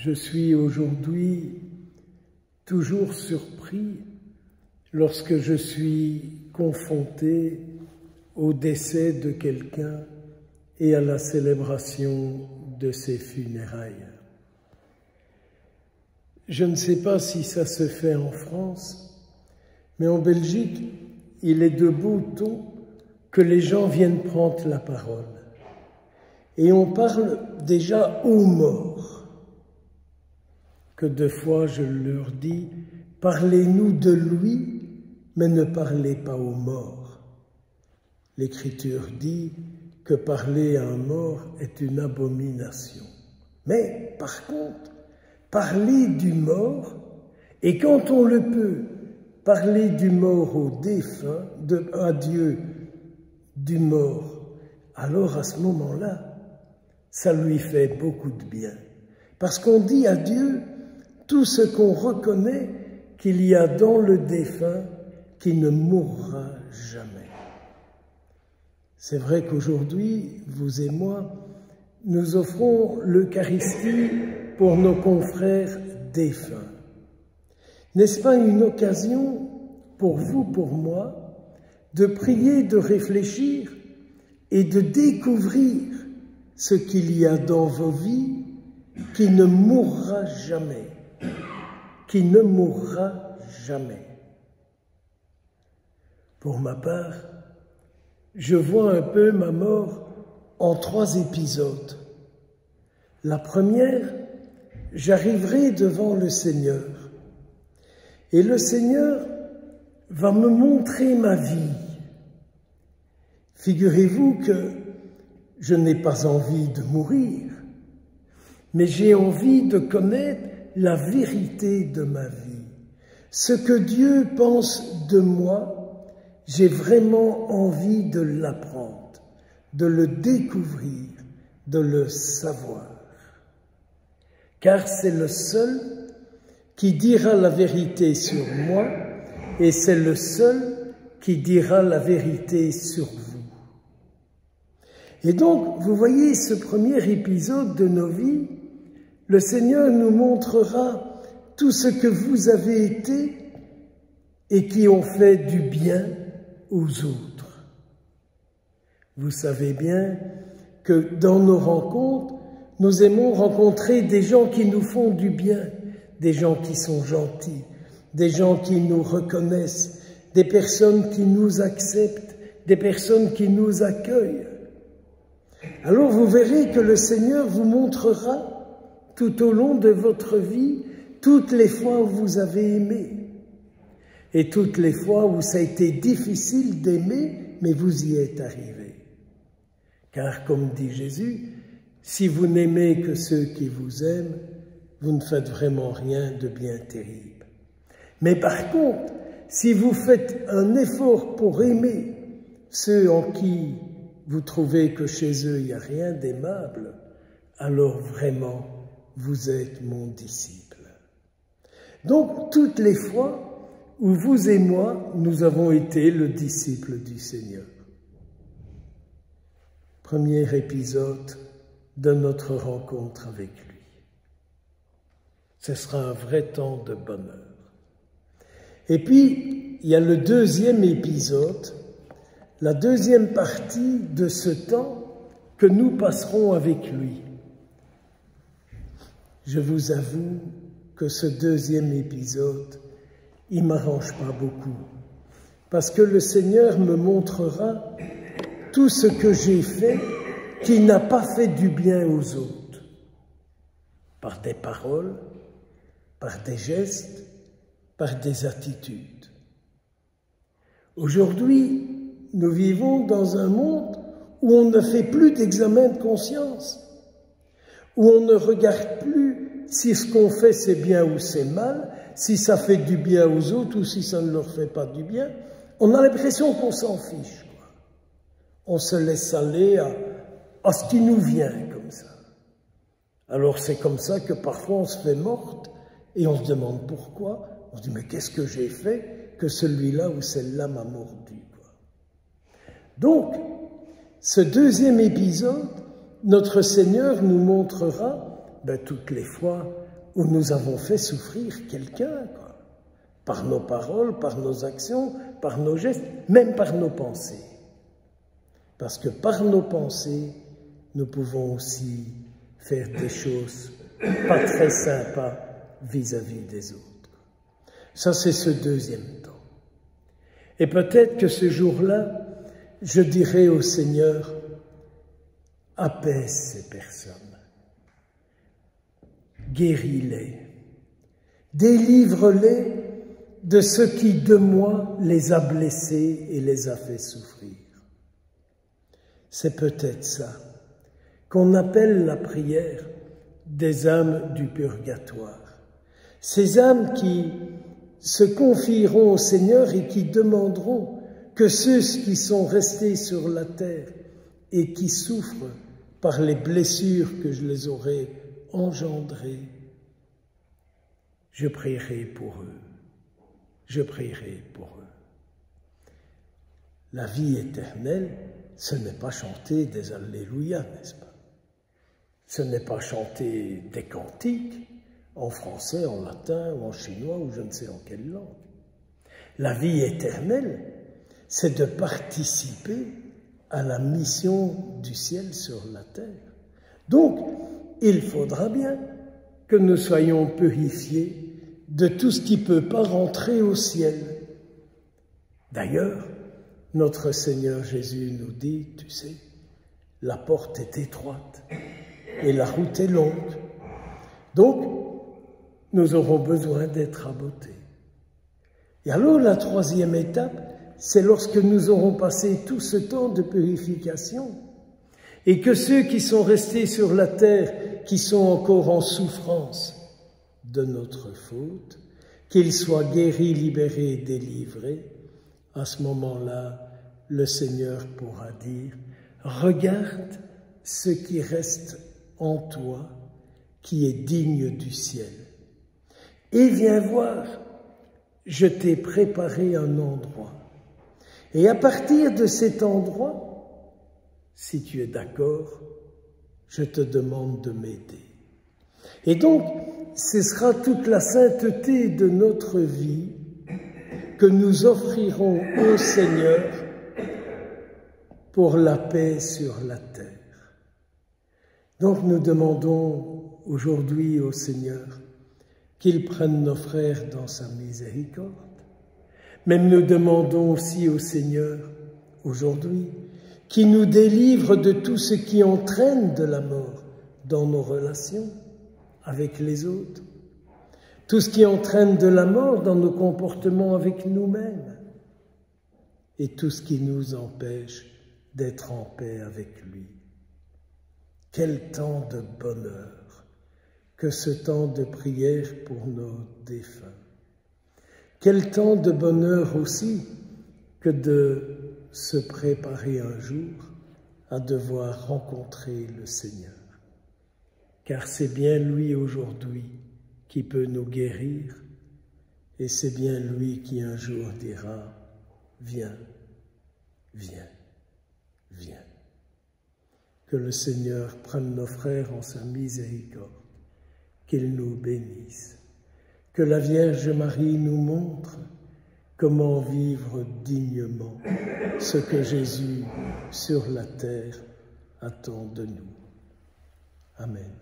Je suis aujourd'hui toujours surpris lorsque je suis confronté au décès de quelqu'un et à la célébration de ses funérailles. Je ne sais pas si ça se fait en France, mais en Belgique, il est de beau ton que les gens viennent prendre la parole. Et on parle déjà aux morts, que deux fois je leur dis, parlez-nous de lui, mais ne parlez pas aux morts. L'Écriture dit que parler à un mort est une abomination. Mais par contre, parler du mort, et quand on le peut, parler du mort au défunt, à Dieu du mort, alors à ce moment-là, ça lui fait beaucoup de bien. Parce qu'on dit à Dieu tout ce qu'on reconnaît qu'il y a dans le défunt qui ne mourra jamais. C'est vrai qu'aujourd'hui, vous et moi, nous offrons l'Eucharistie pour nos confrères défunts. N'est-ce pas une occasion pour vous, pour moi, de prier, de réfléchir et de découvrir ce qu'il y a dans vos vies qui ne mourra jamais, qui ne mourra jamais. Pour ma part, je vois un peu ma mort en 3 épisodes. La première, j'arriverai devant le Seigneur et le Seigneur va me montrer ma vie. Figurez-vous que je n'ai pas envie de mourir, mais j'ai envie de connaître la vérité de ma vie. Ce que Dieu pense de moi, j'ai vraiment envie de l'apprendre, de le découvrir, de le savoir. Car c'est le seul qui dira la vérité sur moi et c'est le seul qui dira la vérité sur vous. Et donc, vous voyez, ce premier épisode de nos vies, le Seigneur nous montrera tout ce que vous avez été et qui ont fait du bien aux autres. Vous savez bien que dans nos rencontres, nous aimons rencontrer des gens qui nous font du bien, des gens qui sont gentils, des gens qui nous reconnaissent, des personnes qui nous acceptent, des personnes qui nous accueillent. Alors vous verrez que le Seigneur vous montrera tout au long de votre vie toutes les fois où vous avez aimé et toutes les fois où ça a été difficile d'aimer, mais vous y êtes arrivé. Car comme dit Jésus, si vous n'aimez que ceux qui vous aiment, vous ne faites vraiment rien de bien terrible. Mais par contre, si vous faites un effort pour aimer ceux en qui vous trouvez que chez eux il n'y a rien d'aimable, alors vraiment vous êtes mon disciple. Donc toutes les fois où vous et moi, nous avons été le disciple du Seigneur. Premier épisode de notre rencontre avec lui. Ce sera un vrai temps de bonheur. Et puis, il y a le deuxième épisode, la deuxième partie de ce temps que nous passerons avec lui. Je vous avoue que ce deuxième épisode, il ne m'arrange pas beaucoup, parce que le Seigneur me montrera tout ce que j'ai fait qui n'a pas fait du bien aux autres, par des paroles, par des gestes, par des attitudes. Aujourd'hui, nous vivons dans un monde où on ne fait plus d'examen de conscience, où on ne regarde plus si ce qu'on fait c'est bien ou c'est mal, si ça fait du bien aux autres ou si ça ne leur fait pas du bien. On a l'impression qu'on s'en fiche, quoi. On se laisse aller à ce qui nous vient comme ça. Alors c'est comme ça que parfois on se fait morte et on se demande pourquoi. On se dit mais qu'est-ce que j'ai fait que celui-là ou celle-là m'a mordu, quoi. Donc, ce deuxième épisode, notre Seigneur nous montrera toutes les fois où nous avons fait souffrir quelqu'un, quoi, par nos paroles, par nos actions, par nos gestes, même par nos pensées. Parce que par nos pensées, nous pouvons aussi faire des choses pas très sympas vis-à-vis des autres. Ça, c'est ce deuxième temps. Et peut-être que ce jour-là, je dirai au Seigneur, apaise ces personnes, guéris-les, délivre-les de ce qui, de moi, les a blessés et les a fait souffrir. C'est peut-être ça qu'on appelle la prière des âmes du purgatoire. Ces âmes qui se confieront au Seigneur et qui demanderont que ceux qui sont restés sur la terre et qui souffrent par les blessures que je les aurai engendrées, je prierai pour eux. Je prierai pour eux. La vie éternelle, ce n'est pas chanter des Alléluia, n'est-ce pas? Ce n'est pas chanter des cantiques en français, en latin ou en chinois ou je ne sais en quelle langue. La vie éternelle, c'est de participer à la mission du ciel sur la terre. Donc, il faudra bien que nous soyons purifiés de tout ce qui ne peut pas rentrer au ciel. D'ailleurs, notre Seigneur Jésus nous dit, tu sais, la porte est étroite et la route est longue. Donc, nous aurons besoin d'être rabotés. Et alors, la troisième étape, c'est lorsque nous aurons passé tout ce temps de purification et que ceux qui sont restés sur la terre, qui sont encore en souffrance de notre faute, qu'ils soient guéris, libérés, délivrés, à ce moment-là, le Seigneur pourra dire « Regarde ce qui reste en toi, qui est digne du ciel. Et viens voir, je t'ai préparé un endroit. Et à partir de cet endroit, si tu es d'accord, je te demande de m'aider. » Et donc, ce sera toute la sainteté de notre vie que nous offrirons au Seigneur pour la paix sur la terre. Donc nous demandons aujourd'hui au Seigneur qu'il prenne nos frères dans sa miséricorde. Mais nous demandons aussi au Seigneur aujourd'hui qu'il nous délivre de tout ce qui entraîne de la mort dans nos relations avec les autres, tout ce qui entraîne de la mort dans nos comportements avec nous-mêmes et tout ce qui nous empêche d'être en paix avec lui. Quel temps de bonheur que ce temps de prière pour nos défunts. Quel temps de bonheur aussi que de se préparer un jour à devoir rencontrer le Seigneur. Car c'est bien lui aujourd'hui qui peut nous guérir et c'est bien lui qui un jour dira « Viens, viens, viens ». Que le Seigneur prenne nos frères en sa miséricorde, qu'il nous bénisse. Que la Vierge Marie nous montre comment vivre dignement ce que Jésus sur la terre attend de nous. Amen.